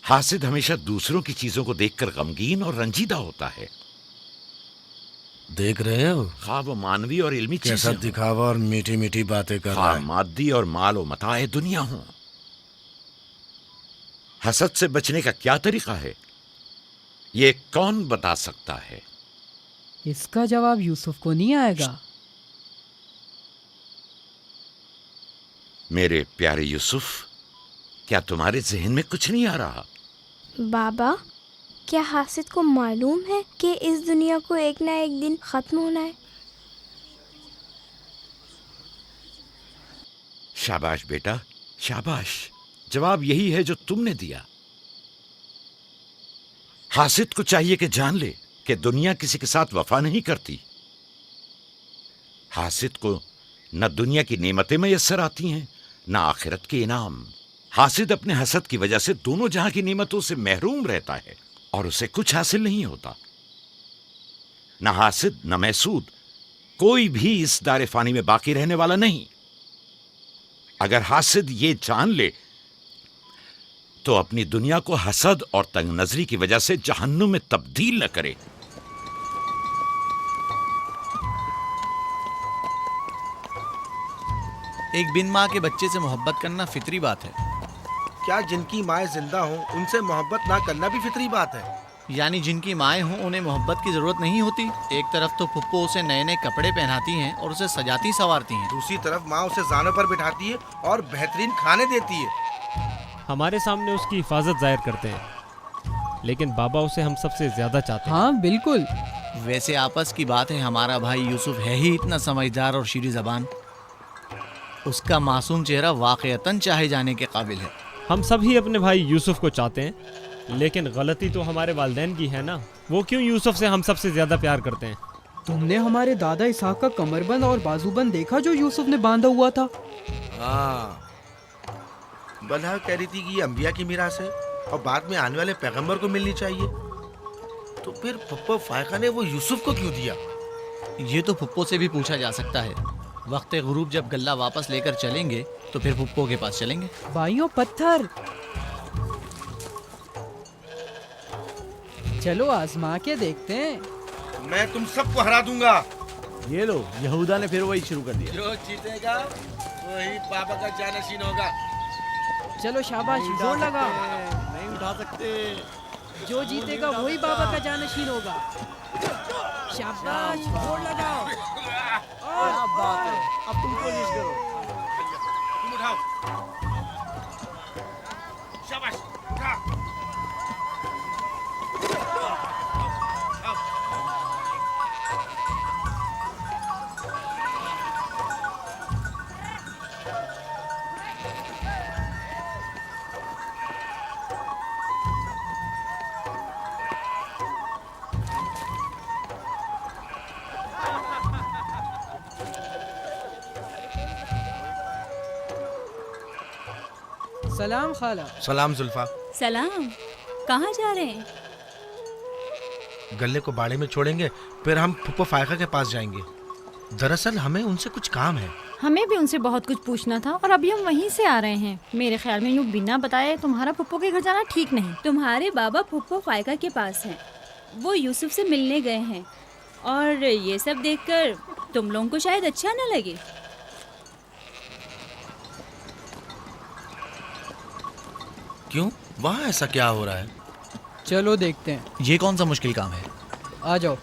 हासिद हमेशा दूसरों की चीजों को देखकर गमगीन और रंजीदा होता है। देख रहे हो खा वो मानवी और इल्मी कैसा चीजें दिखावा और मीठी मीठी बातें कर रहा खा है। मादी और माल व मताए दुनिया हो। हसद से बचने का क्या तरीका है, ये कौन बता सकता है? इसका जवाब यूसुफ को नहीं आएगा। मेरे प्यारे यूसुफ, क्या तुम्हारे जहन में कुछ नहीं आ रहा? बाबा, क्या हासिद को मालूम है कि इस दुनिया को एक ना एक दिन खत्म होना है? शाबाश बेटा, शाबाश। जवाब यही है जो तुमने दिया। हासिद को चाहिए कि जान ले कि दुनिया किसी के साथ वफा नहीं करती। हासिद को न दुनिया की नेमतें मैसर आती हैं, न आखिरत के इनाम। हासिद अपने हसद की वजह से दोनों जहां की नेमतों से महरूम रहता है और उसे कुछ हासिल नहीं होता। न हासिद न महसूद, कोई भी इस दारे फानी में बाकी रहने वाला नहीं। अगर हासिद ये जान ले तो अपनी दुनिया को हसद और तंग नजरी की वजह से जहन्नुम में तब्दील न करे। एक बिन माँ के बच्चे से मोहब्बत करना फितरी बात है। क्या जिनकी माएँ जिंदा हों उनसे मोहब्बत ना करना भी फितरी बात है? यानी जिनकी माएँ हों उन्हें मोहब्बत की जरूरत नहीं होती। एक तरफ तो फुप्पो उसे नए नए कपड़े पहनाती हैं और उसे सजाती संवारती हैं, दूसरी तरफ माँ उसे जानों पर बिठाती है और बेहतरीन खाने देती है। हमारे सामने उसकी हिफाजत जाहिर करते हैं, लेकिन बाबा उसे हम सबसे ज्यादा चाहते हैं। हाँ बिल्कुल। वैसे आपस की बात है, हमारा भाई यूसुफ है ही इतना समझदार और शीरी जबान। उसका मासूम चेहरा वाकईतन चाहे जाने के काबिल है। हम सभी अपने भाई यूसुफ को चाहते हैं, लेकिन गलती तो हमारे वालिदैन की है ना। वो क्यों यूसुफ से हम सबसे ज्यादा प्यार करते हैं? तुमने हमारे दादा इसहाक का कमरबंद और बाजूबंद देखा जो यूसुफ ने बांधा हुआ था? हाँ, बलहा कह रही थी कि ये अंबिया की मीरास है और बाद में आने वाले पैगंबर को मिलनी चाहिए। तो फिर पप्पा फायका ने वो यूसुफ को क्यों दिया? ये तो फुप्पो से भी पूछा जा सकता है। वक्त गुरूब जब गल्ला वापस लेकर चलेंगे तो फिर फुप्पो के पास चलेंगे। भाइयों पत्थर, चलो आजमा के देखते हैं। मैं तुम सबको हरा दूंगा। ये लो, यहूदा ने फिर वही शुरू कर दिया। जो जीतेगा वही बाबा का जानशीन होगा। चलो शाबाश, जोर लगा। नहीं उठा सकते। जो जीतेगा वही बाबा का जानशीन होगा। शाबाश, जोर लगाओ। क्या बात है, अब तुम कोशिश करो। तुम उठाओ। शाबाश, उठा। सलाम खाला। सलाम जुल्फा। सलाम। कहाँ जा रहे हैं? गले को बाड़े में छोड़ेंगे, फिर हम फुप्पो फायका के पास जाएंगे। दरअसल हमें उनसे कुछ काम है। हमें भी उनसे बहुत कुछ पूछना था और अभी हम वहीं से आ रहे हैं। मेरे ख्याल में यूँ बिना बताए तुम्हारा फुप्पो के घर जाना ठीक नहीं। तुम्हारे बाबा फुप्पो फायका के पास हैं। वो यूसुफ से मिलने गए हैं और ये सब देखकर तुम लोगों को शायद अच्छा न लगे। क्यों? वहाँ ऐसा क्या हो रहा है? चलो देखते हैं। ये कौन सा मुश्किल काम है? आ जाओ।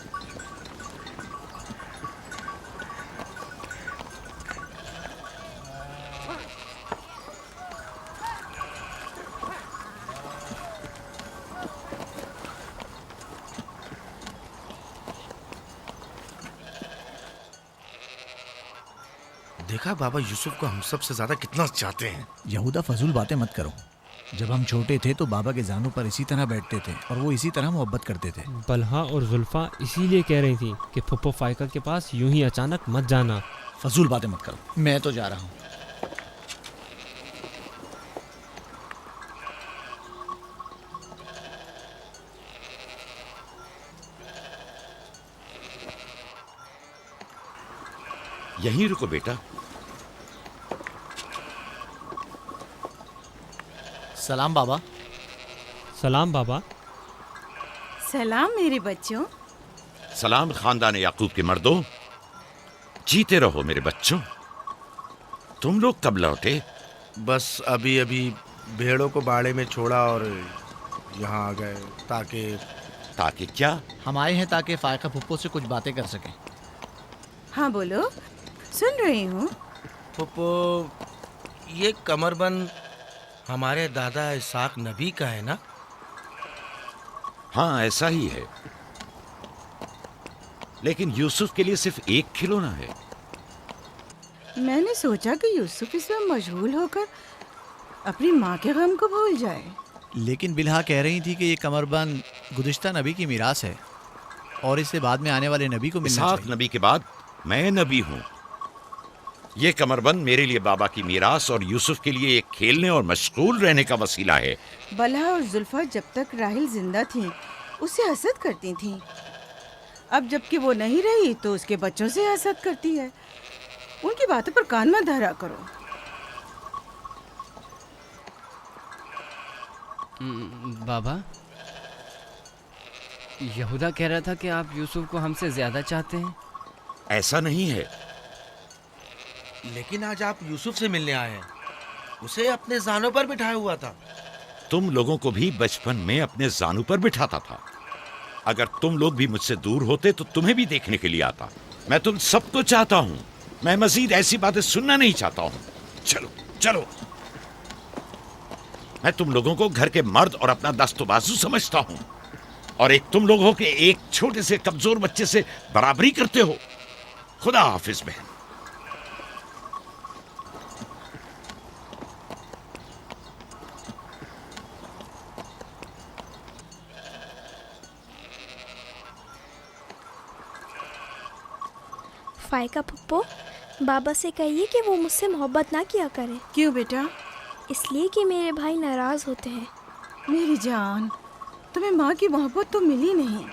देखा बाबा यूसुफ को हम सबसे ज्यादा कितना चाहते हैं। यहूदा फजूल बातें मत करो। जब हम छोटे थे तो बाबा के जानों पर इसी तरह बैठते थे और वो इसी तरह मोहब्बत करते थे। बलहा और जुल्फा इसीलिए कह रही थी कि फुप्पो फायका के पास यूं ही अचानक मत जाना। फजूल बातें मत करो, मैं तो जा रहा हूँ। यहीं रुको बेटा। सलाम बाबा। सलाम बाबा। सलाम मेरे बच्चों। सलाम खानदान याकूब के मर्दों। जीते रहो मेरे बच्चों। तुम लोग कब लौटे? बस अभी अभी भेड़ों को बाड़े में छोड़ा और यहाँ आ गए ताकि क्या? हम आए हैं ताकि फायका फुप्पो से कुछ बातें कर सकें। हाँ बोलो, सुन रही हूँ। फुप्पो, ये कमरबंद हमारे दादा इसाक नबी का है ना? हाँ ऐसा ही है, लेकिन यूसुफ के लिए सिर्फ एक खिलौना है। मैंने सोचा कि यूसुफ इसमें मशगूल होकर अपनी माँ के गम को भूल जाए। लेकिन बिल्हा कह रही थी कि ये कमरबंद गुज़िश्ता नबी की मीरास है और इसे बाद में आने वाले नबी को मिलना इसाक चाहिए। नबी के बाद मैं नबी हूँ। ये कमरबंद मेरे लिए बाबा की मीरास और यूसुफ के लिए एक खेलने और मशगूल रहने का वसीला है। बलहा और जुल्फा जब तक राहिल जिंदा थी उसे हसद करती थीं। अब जबकि वो नहीं रही तो उसके बच्चों से हसद करती है। उनकी बातों पर कान मत धरा करो। बाबा, यहूदा कह रहा था कि आप यूसुफ को हमसे ज्यादा चाहते हैं। ऐसा नहीं है। लेकिन आज आप यूसुफ से मिलने आए हैं। उसे अपने जानों पर बिठाया हुआ था। तुम लोगों को भी बचपन में अपने जानू पर बिठाता था। अगर तुम लोग भी मुझसे दूर होते तो तुम्हें भी देखने के लिए आता। मैं तुम सबको चाहता हूँ। मैं मजीद ऐसी बातें सुनना नहीं चाहता हूँ। चलो चलो। मैं तुम लोगों को घर के मर्द और अपना दस्तबाजू समझता हूँ, और एक तुम लोग हो के एक छोटे से कमजोर बच्चे से बराबरी करते हो। खुदा हाफिज बहन। फायका पप्पो, बाबा से कहिए कि वो मुझसे मोहब्बत ना किया करे। क्यों बेटा? इसलिए कि मेरे भाई नाराज होते हैं। मेरी जान, तुम्हें माँ की मोहब्बत तो मिली नहीं।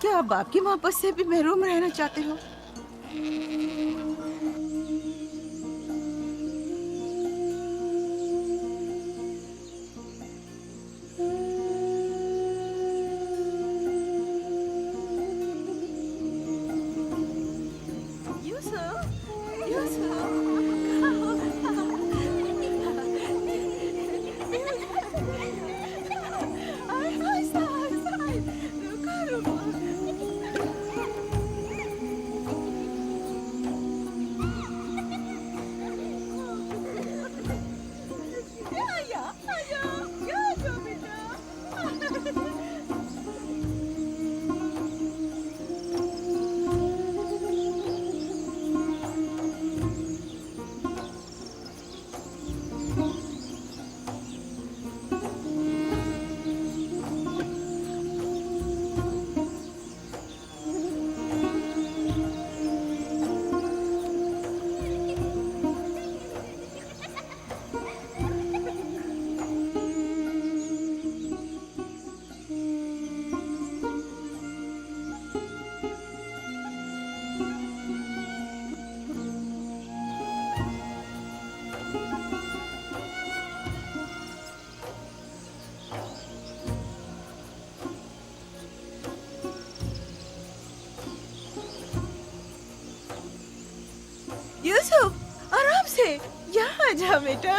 क्या आप बाप की मोहब्बत से भी महरूम रहना चाहते हो? यूसुफ, आराम से यहाँ आ जा बेटा।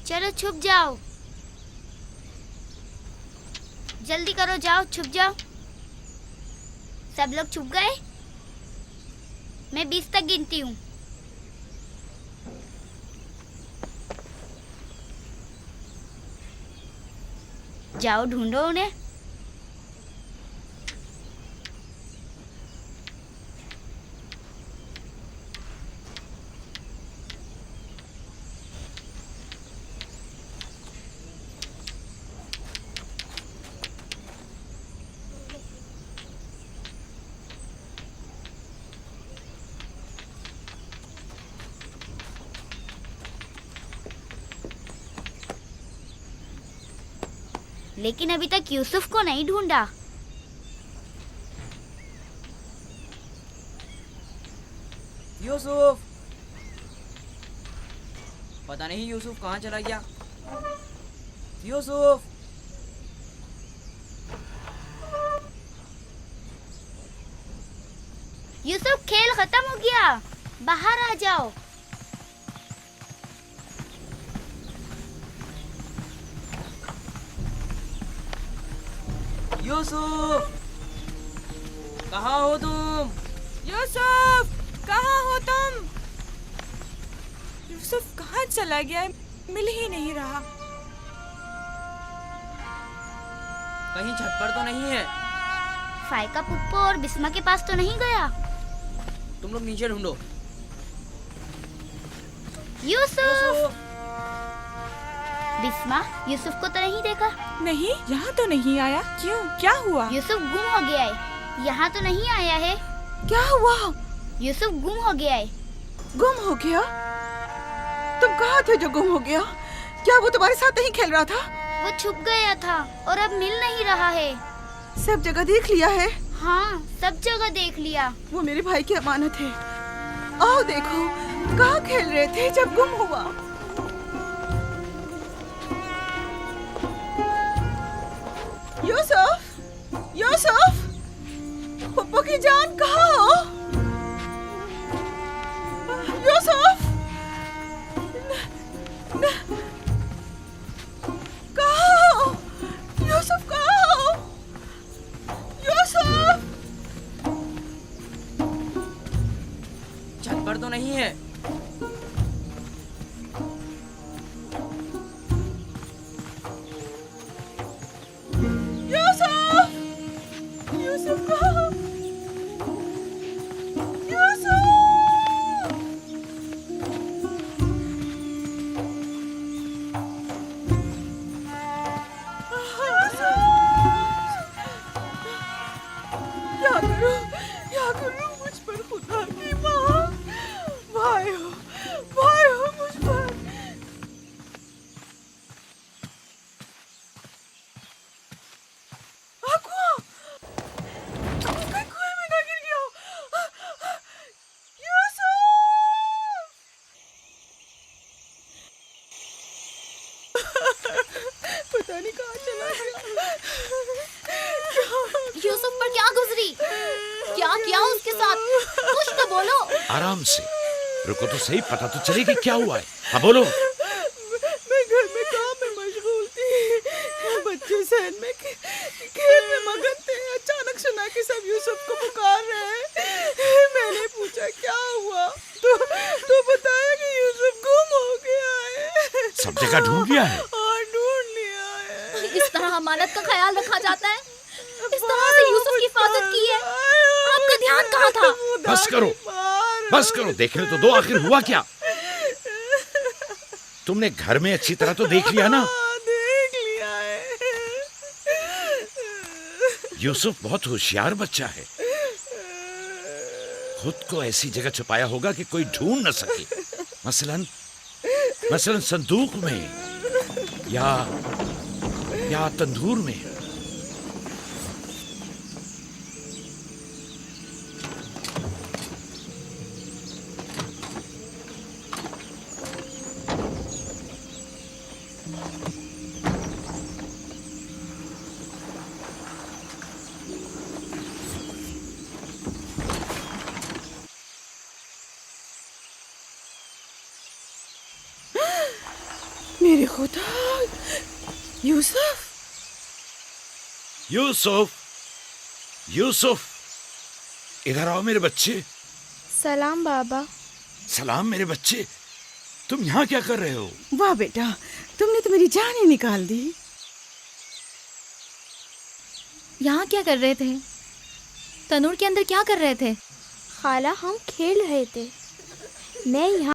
चलो छुप जाओ, जल्दी करो, जाओ छुप जाओ। सब लोग छुप गए? मैं 20 तक गिनती हूँ। जाओ ढूंढो उन्हें। लेकिन अभी तक यूसुफ को नहीं ढूंढा। यूसुफ, पता नहीं यूसुफ कहाँ चला गया। यूसुफ, यूसुफ खेल खत्म हो गया, बाहर आ जाओ। यूसुफ, कहाँ हो तुम? यूसुफ, कहाँ हो तुम? यूसुफ कहाँ चला गया है? मिल ही नहीं रहा। कहीं छत पर तो नहीं है? फायका पुप्पो और बिस्मा के पास तो नहीं गया? तुम लोग नीचे ढूंढो। यूसुफ! बिस्मा, यूसुफ को तो नहीं देखा? नहीं, यहाँ तो नहीं आया। क्यों, क्या हुआ? यूसुफ गुम हो गया है। यहाँ तो नहीं आया है। क्या हुआ? यूसुफ गुम हो गया है। गुम हो गया? तुम कहाँ थे जो गुम हो गया? क्या वो तुम्हारे साथ नहीं खेल रहा था? वो छुप गया था और अब मिल नहीं रहा है। सब जगह देख लिया है? हाँ, सब जगह देख लिया। वो मेरे भाई की अमानत है। आओ देखो, कहाँ खेल रहे थे जब गुम हुआ? यूसुफ, यूसुफ, पप्पू की जान कहाँ हो? यूसुफ, कहाँ हो? यूसुफ कहाँ हो? यूसुफ, छत पर तो नहीं है। यूसुफ कहाँ हो? यूसुफ! क्या करूं मुझ पर खुदा की माँ। भाई हो मुझ पर। कुएं में ना गिर गया हो। यूसुफ! पता नहीं कहाँ चला गया। यूसुफ पर क्या गुजरी? क्या किया उसके साथ? कुछ तो बोलो। आराम से रुको तो सही, पता तो चले कि क्या हुआ है। हाँ बोलो। मैं घर में काम में मशगूल थी। बच्चे सहन में खेल में मगन थे। अचानक सुना कि सब यूसुफ को पुकार रहे हैं। मैंने पूछा क्या हुआ, तो बताया कि यूसुफ गुम हो गया है। सब जगह ढूंढ लिया है? हाँ, ढूंढ लिया है। इस तरह अमानत का ख्याल रखा जाता है? इस तरह से यूसुफ की हिफाजत की है? आपका ध्यान कहाँ था? बस करो, बस करो, देखने तो दो आखिर हुआ क्या। तुमने घर में अच्छी तरह तो देख लिया ना? देख लिया है। यूसुफ बहुत होशियार बच्चा है। खुद को ऐसी जगह छुपाया होगा कि कोई ढूंढ न सके। मसलन संदूक में या तंदूर में। मेरे खुदा, यूसुफ! यूसुफ, यूसुफ, इधर आओ मेरे बच्चे। सलाम बाबा। सलाम मेरे बच्चे, तुम यहाँ क्या कर रहे हो? वाह बेटा, तुमने तो मेरी जान ही निकाल दी। यहाँ क्या कर रहे थे? तनूर के अंदर क्या कर रहे थे? खाला हम खेल रहे थे। मैं यहाँ